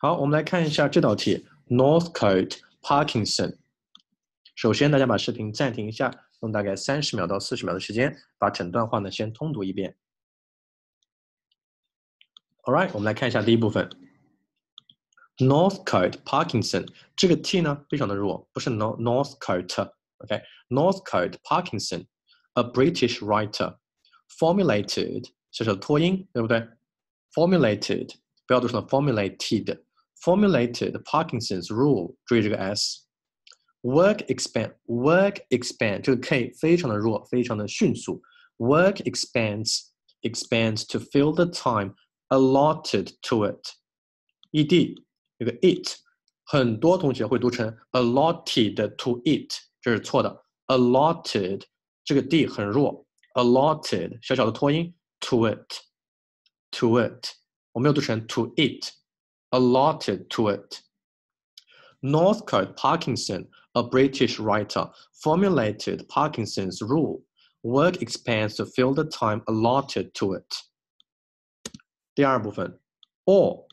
好，我们来看一下这道题 Northcote Parkinson。首先，大家把视频暂停一下，用大概30秒到40秒的时间，把整段话呢先通读一遍。Alright， 我们来看一下第一部分。Northcote Parkinson 这个 T 呢非常的弱，不是 Northcote。OK，Northcote Parkinson，a British writer formulated 这是脱音，对不对 ？Formulated 不要读成 formulated。Formulated Parkinson's rule， 注意这个 s。Work expand 这个 K 非常的弱，非常的迅速。Work expands to fill the time allotted to it。ed 这个 it 很多同学会读成 allotted to it， 这是错的。allotted 这个 d 很弱 ，allotted 小小的脱音 to it， 我没有读成 to it。Allotted to it. Northcote Parkinson, a British writer, formulated Parkinson's rule. Work expands to fill the time allotted to it. 第二部分 or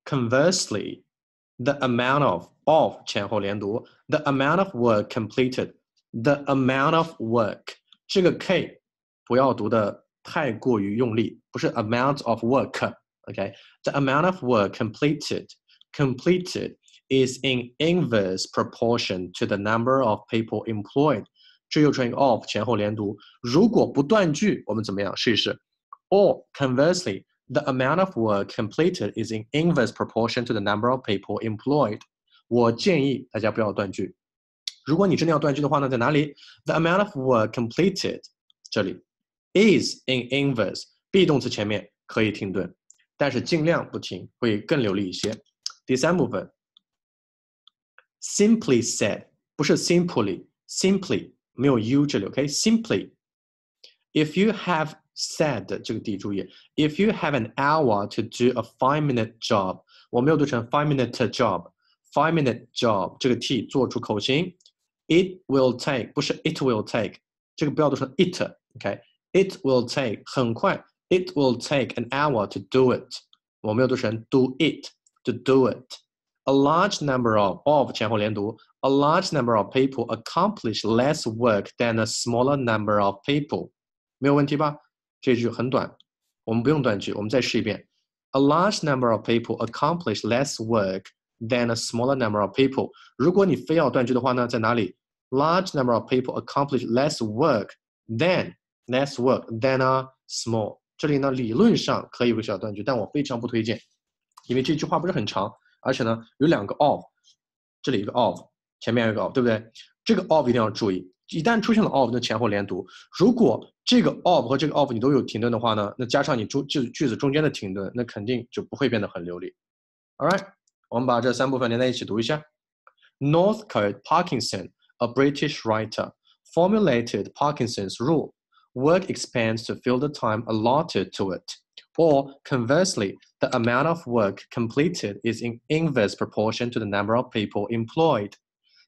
conversely, the amount of 前后连读 the amount of work completed, the amount of work 这个 K 不要读的太过于用力，不是 amount of work。Okay, the amount of work completed is in inverse proportion to the number of people employed. 这又出现一个 of 前后连读。如果不断句，我们怎么样？试一试。Or conversely, the amount of work completed is in inverse proportion to the number of people employed. 我建议大家不要断句。如果你真的要断句的话呢，在哪里 ？The amount of work completed 这里 is in inverse be 动词前面可以停顿。但是尽量不停，会更流利一些。第三部分 ，simply said 不是 simply 没有 u 这里 ，OK？Simply， if you have said 这个 d 注意 ，if you have an hour to do a 5-minute job， 我没有读成 5-minute job，5-minute job 这个 t 做出口型 ，it will take 不是 it will take， 这个不要读成 it，OK？It will take 很快。It will take an hour to do it. 我没有读成 do it, to do it. A large number of 前后连读 A large number of people accomplish less work than a smaller number of people. 没有问题吧？这句很短，我们不用断句，我们再试一遍。A large number of people accomplish less work than a smaller number of people. 如果你非要断句的话呢，在哪里 ？Large number of people accomplish less work than a small. 这里呢，理论上可以有个小断句，但我非常不推荐，因为这句话不是很长，而且呢有两个 of， 这里一个 of， 前面有一个 of， 对不对？这个 of 一定要注意，一旦出现了 of， 就前后连读。如果这个 of 和这个 of 你都有停顿的话呢，那加上你句子中间的停顿，那肯定就不会变得很流利。Alright， 我们把这三部分连在一起读一下。Northcote Parkinson, a British writer, formulated Parkinson's rule. Work expands to fill the time allotted to it. Or, conversely, the amount of work completed is in inverse proportion to the number of people employed.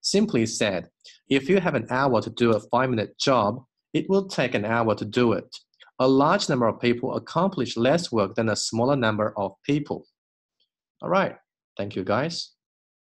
Simply said, if you have an hour to do a 5-minute job, it will take an hour to do it. A large number of people accomplish less work than a smaller number of people. All right. Thank you, guys.